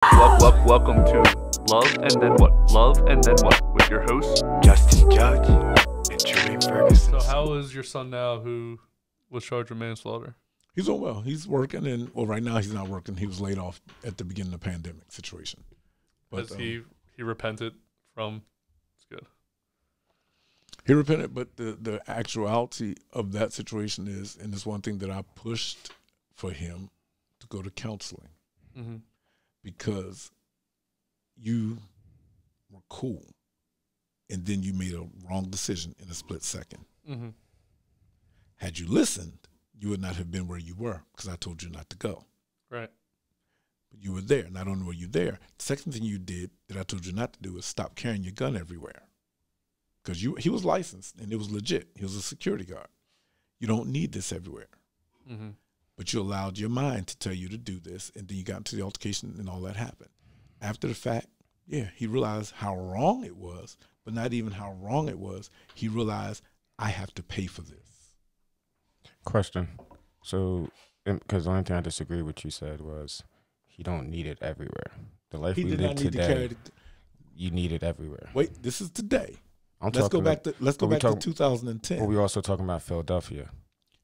Welcome to Love and Then What? Love and Then What? With your hosts, Justin Judge and Jermaine Ferguson. So how is your son now who was charged with manslaughter? He's doing well. He's working, and right now he's not working. He was laid off at the beginning of the pandemic situation. But Has he repented from? It's good. He repented, but the actuality of that situation is, and it's one thing that I pushed for him to go to counseling, because you were cool, and then you made a wrong decision in a split second. Had you listened, you would not have been where you were, because I told you not to go. Right. But you were there. Not only were you there, the second thing you did that I told you not to do is stop carrying your gun everywhere. Because he was licensed, and it was legit. He was a security guard. You don't need this everywhere. But you allowed your mind to tell you to do this, and then you got into the altercation, and all that happened. After the fact, yeah, he realized how wrong it was, but not even how wrong it was. He realized, I have to pay for this. Question. So, because the only thing I disagree with you said was he don't need it everywhere. The life we live today, you need it everywhere. Wait, this is today. Let's go back to 2010. But we're also talking about Philadelphia.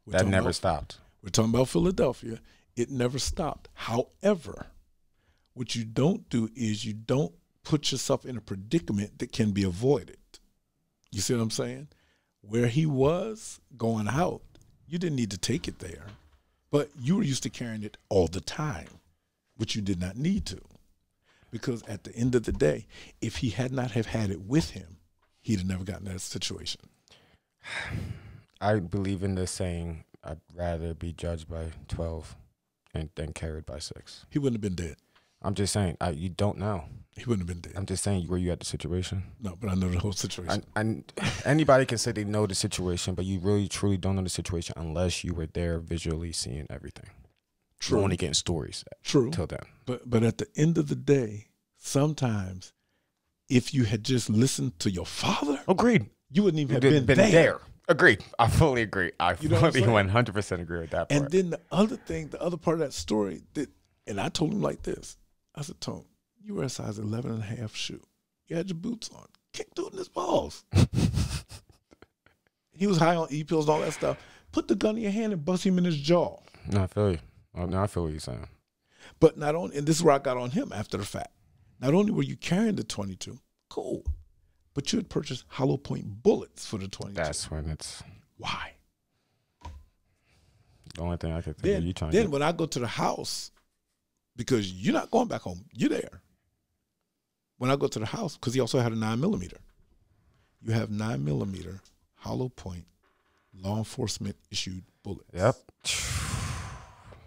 That never stopped. We're talking about Philadelphia. It never stopped. However, what you don't do is you don't put yourself in a predicament that can be avoided. You see what I'm saying? Where he was going out, you didn't need to take it there, but you were used to carrying it all the time, which you did not need to. Because at the end of the day, if he had not have had it with him, he'd have never gotten that situation. I believe in this saying, I'd rather be judged by 12 than carried by 6. He wouldn't have been dead. I'm just saying, you don't know. He wouldn't have been dead. I'm just saying, were you at the situation? No, but I know the whole situation. Anybody can say they know the situation, but you really, truly don't know the situation unless you were there visually seeing everything. True. You're only getting stories. True. Till then. But at the end of the day, sometimes if you had just listened to your father, agreed, you wouldn't even have been there. Agreed. I fully agree. I You know what I'm fully saying? 100% agree with that part. And then the other thing, the other part of that story, and I told him like this. I said, Tone, you wear a size 11 and a half shoe. You had your boots on. Kick dude in his balls. He was high on E-pills and all that stuff. Put the gun in your hand and bust him in his jaw. No, I feel you. No, I feel what you're saying. But not only, and this is where I got on him after the fact. Not only were you carrying the 22, cool, but you had purchased hollow point bullets for the 22. That's when it's... Why? The only thing I could think of you trying Then when I go to the house, because you're not going back home, you're there. When I go to the house, because he also had a 9mm. You have 9mm hollow point law enforcement issued bullets. Yep.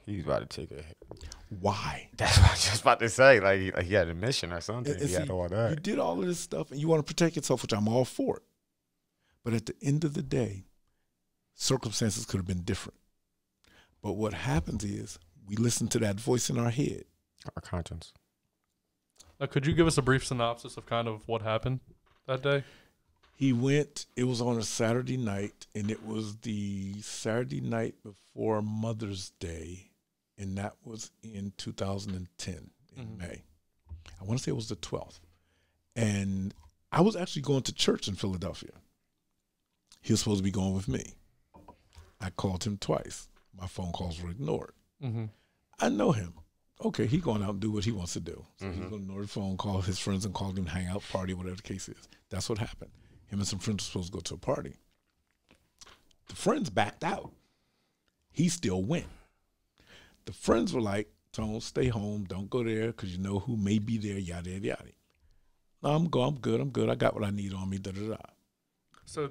He's about to take a hit. Why? That's what I was just about to say. Like he had a mission or something. And he had all that. You did all of this stuff, and you want to protect yourself, which I'm all for it. But at the end of the day, circumstances could have been different. But what happens is we listen to that voice in our head. Our conscience. Could you give us a brief synopsis of kind of what happened that day? He went, it was on a Saturday night, and it was the Saturday night before Mother's Day, and that was in 2010 in May. I want to say it was the 12th. And I was actually going to church in Philadelphia. He was supposed to be going with me. I called him twice. My phone calls were ignored. I know him. Okay, he going out and do what he wants to do. So he's going to ignore the phone, call his friends and call them, hang out, party, whatever the case is. That's what happened. Him and some friends were supposed to go to a party. The friends backed out. He still went. The friends were like, Tone, stay home. Don't go there because you know who may be there, yada, yada, yada. No, I'm good. I got what I need on me, da-da-da. So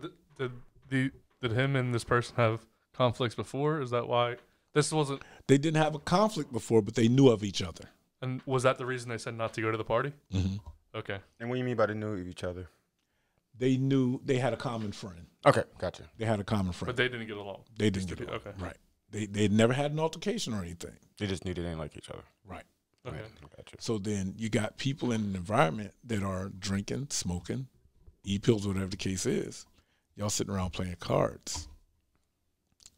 did him and this person have conflicts before? Is that why this wasn't? They didn't have a conflict before, but they knew of each other. And was that the reason they said not to go to the party? Okay. And what do you mean by they knew of each other? They knew they had a common friend. Okay, gotcha. They had a common friend. But they didn't get along. They didn't get along. Okay. Right. They'd never had an altercation or anything. They just knew they didn't like each other. Right. Okay. Gotcha. So then you got people in an environment that are drinking, smoking, E-pills, whatever the case is. Y'all sitting around playing cards.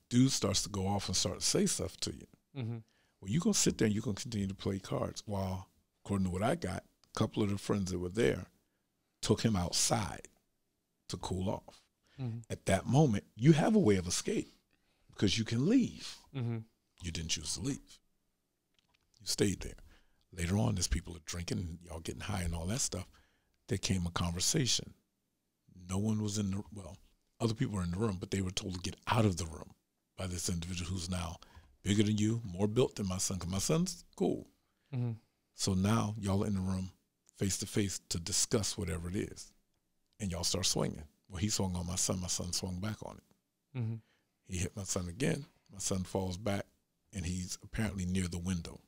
Dude starts to go off and start to say stuff to you. Well, you're going to sit there and you're going to continue to play cards while according to what I got, a couple of the friends that were there took him outside to cool off. Mm-hmm. At that moment, you have a way of escape because you can leave. Mm-hmm. You didn't choose to leave. You stayed there. Later on, as people are drinking, y'all getting high and all that stuff, there came a conversation. No one was in the, well, other people were in the room, but they were told to get out of the room by this individual who's now bigger than you, more built than my son, because my son's cool. Mm-hmm. So now y'all are in the room face to face to discuss whatever it is. And y'all start swinging. Well, he swung on my son swung back on it. Mm-hmm. He hit my son again. My son falls back, and he's apparently near the window.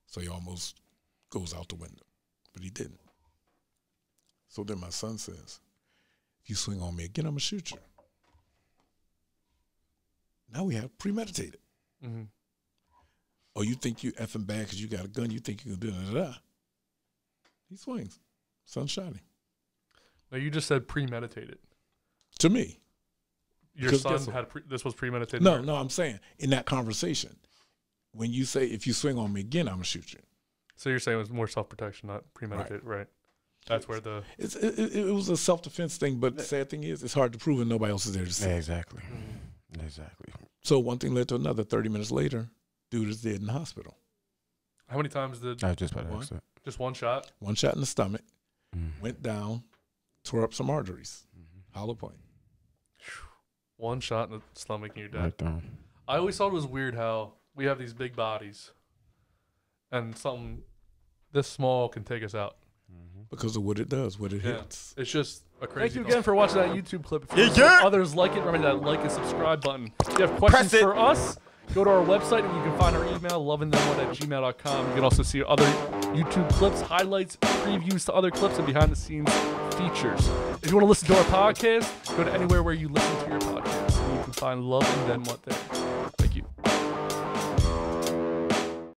So he almost goes out the window, but he didn't. So then my son says, if you swing on me again, I'm going to shoot you. Now we have premeditated. Mm-hmm. Oh, you think you effing bad because you got a gun? You think you can do it? He swings. Sun shining. No, you just said premeditated. To me. Your son had this was premeditated? No, I'm saying in that conversation, when you say, if you swing on me again, I'm going to shoot you. So you're saying it was more self-protection, not premeditated, right? That's where the... It was a self-defense thing, but the sad thing is it's hard to prove and nobody else is there to see. Yeah, exactly. Mm-hmm. Exactly. So one thing led to another. 30 minutes later, dude is dead in the hospital. How many times did... I was just about to ask that. Just one shot? One shot in the stomach, went down, tore up some arteries, hollow point. One shot in the stomach and you're dead. Right down. I always thought it was weird how we have these big bodies and something this small can take us out. Because of what it does, what it hits. It's just a crazy Thank you again for watching that YouTube clip. If others like it, remember that like and subscribe button. If you have questions for us, go to our website and you can find our email, lovinthemwhat@gmail.com. You can also see other YouTube clips, highlights, previews to other clips, and behind-the-scenes features. If you want to listen to our podcast, go to anywhere where you listen to your podcast. And you can find Love and Then What there.